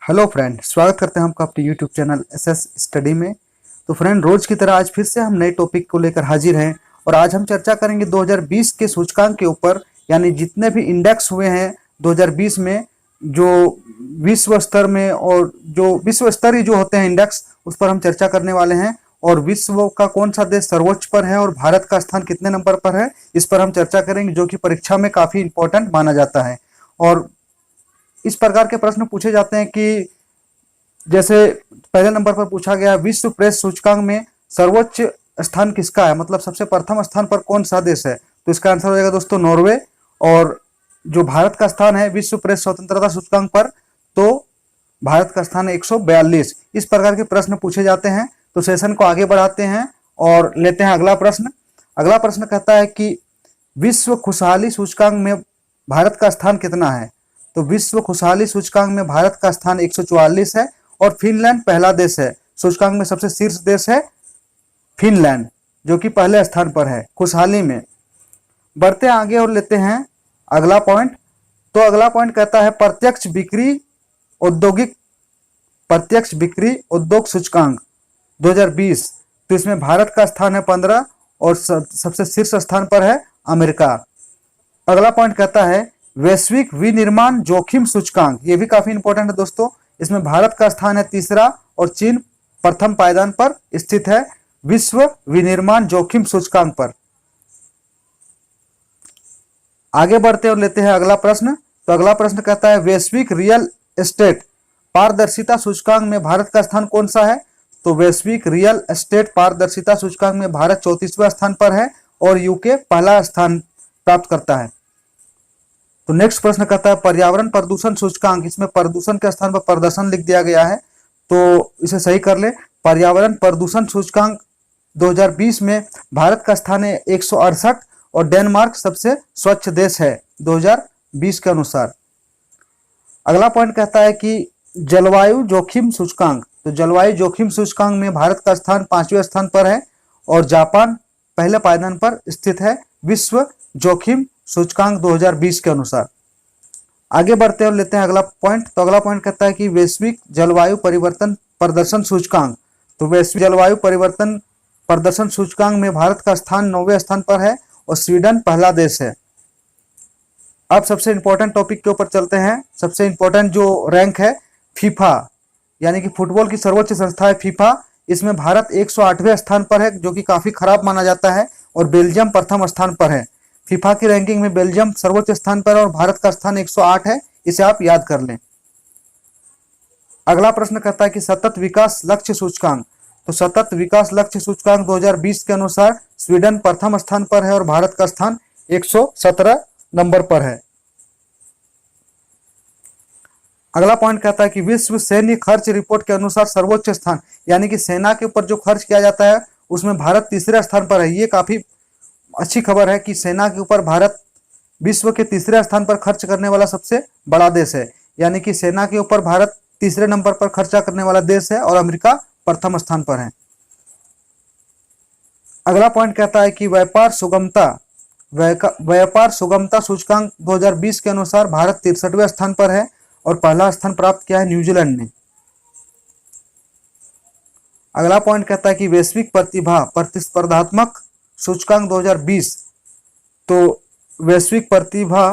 Hello friend, स्वागत करते हैं आपका अपने यूट्यूब चैनल एसएस स्टडी में। तो फ्रेंड, रोज की तरह आज फिर से हम नए टॉपिक को लेकर हाजिर हैं और आज हम चर्चा करेंगे 2020 के सूचकांक के ऊपर, यानी जितने भी इंडेक्स हुए हैं 2020 में, जो विश्व स्तर में और जो विश्व स्तरीय जो होते हैं इंडेक्स, उस पर हम चर्चा करने वाले हैं। और विश्व का कौन सा देश सर्वोच्च पर है और भारत का स्थान कितने नंबर पर है, इस पर हम चर्चा करेंगे, जो कि परीक्षा में काफी इंपॉर्टेंट माना जाता है। और इस प्रकार के प्रश्न पूछे जाते हैं कि जैसे पहले नंबर पर पूछा गया, विश्व प्रेस सूचकांक में सर्वोच्च स्थान किसका है, मतलब सबसे प्रथम स्थान पर कौन सा देश है। तो इसका आंसर हो जाएगा दोस्तों नॉर्वे। और जो भारत का स्थान है विश्व प्रेस स्वतंत्रता सूचकांक पर, तो भारत का स्थान है 142। इस प्रकार के प्रश्न पूछे जाते हैं। तो सेशन को आगे बढ़ाते हैं और लेते हैं अगला प्रश्न। अगला प्रश्न कहता है कि विश्व खुशहाली सूचकांक में भारत का स्थान कितना है। तो विश्व खुशहाली सूचकांक में भारत का स्थान 144 है और फिनलैंड पहला देश है। सूचकांक में सबसे शीर्ष देश है फिनलैंड, जो कि पहले स्थान पर है खुशहाली में। बढ़ते हैं आगे और लेते हैं अगला पॉइंट। तो अगला पॉइंट कहता है प्रत्यक्ष बिक्री उद्योग सूचकांक 2020। तो इसमें भारत का स्थान है 15 और सबसे शीर्ष स्थान पर है अमेरिका। अगला पॉइंट कहता है वैश्विक विनिर्माण जोखिम सूचकांक। ये भी काफी इंपॉर्टेंट है दोस्तों। इसमें भारत का स्थान है तीसरा और चीन प्रथम पायदान पर स्थित है विश्व विनिर्माण जोखिम सूचकांक पर। आगे बढ़ते और लेते हैं अगला प्रश्न। तो अगला प्रश्न कहता है वैश्विक रियल एस्टेट पारदर्शिता सूचकांक में भारत का स्थान कौन सा है। तो वैश्विक रियल एस्टेट पारदर्शिता सूचकांक में भारत 34वें स्थान पर है और यूके पहला स्थान प्राप्त करता है। तो नेक्स्ट प्रश्न कहता है पर्यावरण प्रदूषण सूचकांक। इसमें प्रदूषण के स्थान पर प्रदर्शन लिख दिया गया है, तो इसे सही कर ले। पर्यावरण प्रदूषण सूचकांक 2020 में भारत का स्थान है 168 और डेनमार्क सबसे स्वच्छ देश है 2020 के अनुसार। अगला पॉइंट कहता है कि जलवायु जोखिम सूचकांक। तो जलवायु जोखिम सूचकांक में भारत का स्थान 5वें स्थान पर है और जापान पहले पायदान पर स्थित है विश्व जोखिम सूचकांक 2020 के अनुसार। आगे बढ़ते हैं और लेते हैं अगला पॉइंट। तो अगला पॉइंट कहता है कि वैश्विक जलवायु परिवर्तन प्रदर्शन सूचकांक। तो वैश्विक जलवायु परिवर्तन प्रदर्शन सूचकांक में भारत का स्थान 9वें स्थान पर है और स्वीडन पहला देश है। अब सबसे इंपॉर्टेंट टॉपिक के ऊपर चलते हैं। सबसे इंपॉर्टेंट जो रैंक है फीफा, यानी कि फुटबॉल की सर्वोच्च संस्था है फीफा। इसमें भारत 108वें स्थान पर है, जो कि काफी खराब माना जाता है, और बेल्जियम प्रथम स्थान पर है। फीफा की रैंकिंग में बेल्जियम सर्वोच्च स्थान पर है और भारत का स्थान 108 है। इसे आप याद कर लें। अगला प्रश्न कहता है कि सतत विकास लक्ष्य सूचकांक। तो सतत विकास लक्ष्य सूचकांक 2020 के अनुसार स्वीडन प्रथम स्थान पर है और भारत का स्थान 117 नंबर पर है। अगला पॉइंट कहता है कि विश्व सैन्य खर्च रिपोर्ट के अनुसार सर्वोच्च स्थान, यानी कि सेना के ऊपर जो खर्च किया जाता है उसमें भारत तीसरे स्थान पर है। ये काफी अच्छी खबर है कि सेना के ऊपर भारत विश्व के तीसरे स्थान पर खर्च करने वाला सबसे बड़ा देश है, यानी कि सेना के ऊपर भारत तीसरे नंबर पर खर्चा करने वाला देश है और अमेरिका प्रथम स्थान पर है। अगला पॉइंट कहता है कि व्यापार सुगमता सूचकांक 2020 के अनुसार भारत 63वें स्थान पर है और पहला स्थान प्राप्त किया है न्यूजीलैंड ने। अगला पॉइंट कहता है कि वैश्विक प्रतिभा प्रतिस्पर्धात्मक सूचकांक 2020। तो वैश्विक प्रतिभा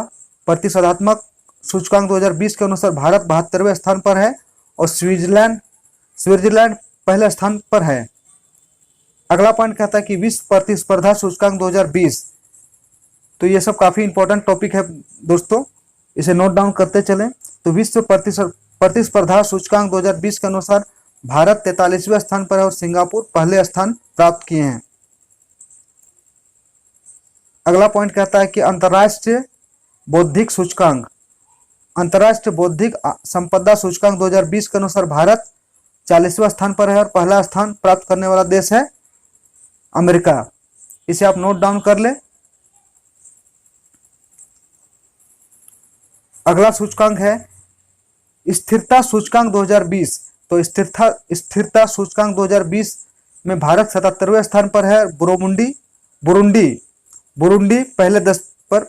प्रतिस्पर्धात्मक सूचकांक 2020 के अनुसार भारत 72वें स्थान पर है और स्विट्जरलैंड पहले स्थान पर है। अगला पॉइंट कहता है कि विश्व प्रतिस्पर्धा सूचकांक 2020। तो ये सब काफी इंपॉर्टेंट टॉपिक है दोस्तों, इसे नोट डाउन करते चलें। तो विश्व प्रतिस्पर्धा सूचकांक 2020 के अनुसार भारत 43वें स्थान पर है और सिंगापुर पहले स्थान प्राप्त किए हैं। अगला पॉइंट कहता है कि अंतर्राष्ट्रीय बौद्धिक संपदा सूचकांक 2020 के अनुसार भारत 40वें स्थान पर है और पहला स्थान प्राप्त करने वाला देश है अमेरिका। इसे आप नोट डाउन कर ले। अगला सूचकांक है स्थिरता सूचकांक 2020। तो स्थिरता सूचकांक 2020 में भारत 77वें स्थान पर है। बुरुंडी पहले 10 पर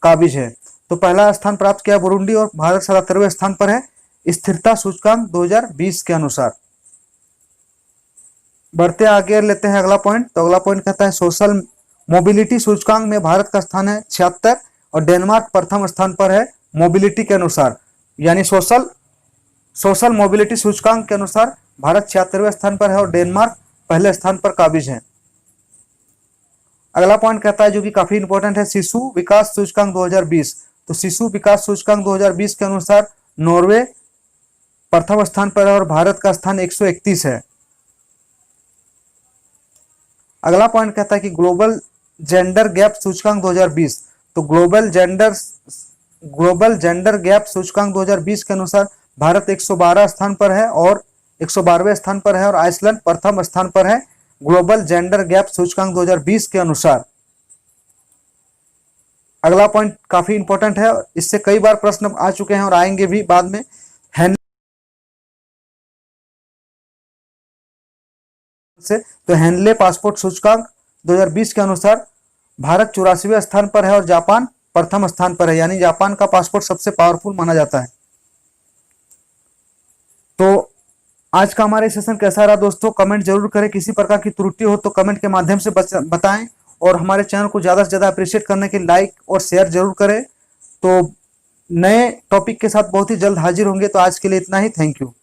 काबिज है। तो पहला स्थान प्राप्त किया बुरुंडी और भारत 77वें स्थान पर है। स्थिरता सूचकांक 2020 के अनुसार। बढ़ते आगे लेते हैं अगला पॉइंट। तो अगला पॉइंट कहता है सोशल मोबिलिटी सूचकांक में भारत का स्थान है 76 और डेनमार्क प्रथम स्थान पर है मोबिलिटी के अनुसार। यानी सोशल मोबिलिटी सूचकांक के अनुसार भारत 76वें स्थान पर है और डेनमार्क पहले स्थान पर काबिज है। अगला पॉइंट कहता है जो कि काफी इंपॉर्टेंट है, शिशु विकास सूचकांक 2020। तो शिशु विकास सूचकांक 2020 के अनुसार नॉर्वे प्रथम स्थान पर है और भारत का स्थान 131 है। अगला पॉइंट कहता है कि ग्लोबल जेंडर गैप सूचकांक 2020। तो ग्लोबल जेंडर गैप सूचकांक 2020 के अनुसार भारत 112 स्थान पर है और 112वें स्थान पर है और आइसलैंड प्रथम स्थान पर है ग्लोबल जेंडर गैप सूचकांक 2020 के अनुसार। अगला पॉइंट काफी इंपॉर्टेंट है, इससे कई बार प्रश्न आ चुके हैं और आएंगे भी बाद में। तो हेनले पासपोर्ट सूचकांक 2020 के अनुसार भारत 84वें स्थान पर है और जापान प्रथम स्थान पर है, यानी जापान का पासपोर्ट सबसे पावरफुल माना जाता है। तो आज का हमारा सेशन कैसा रहा दोस्तों, कमेंट जरूर करें। किसी प्रकार की त्रुटि हो तो कमेंट के माध्यम से बताएं और हमारे चैनल को ज्यादा से ज्यादा अप्रिशिएट करने के लाइक और शेयर जरूर करें। तो नए टॉपिक के साथ बहुत ही जल्द हाजिर होंगे। तो आज के लिए इतना ही, थैंक यू।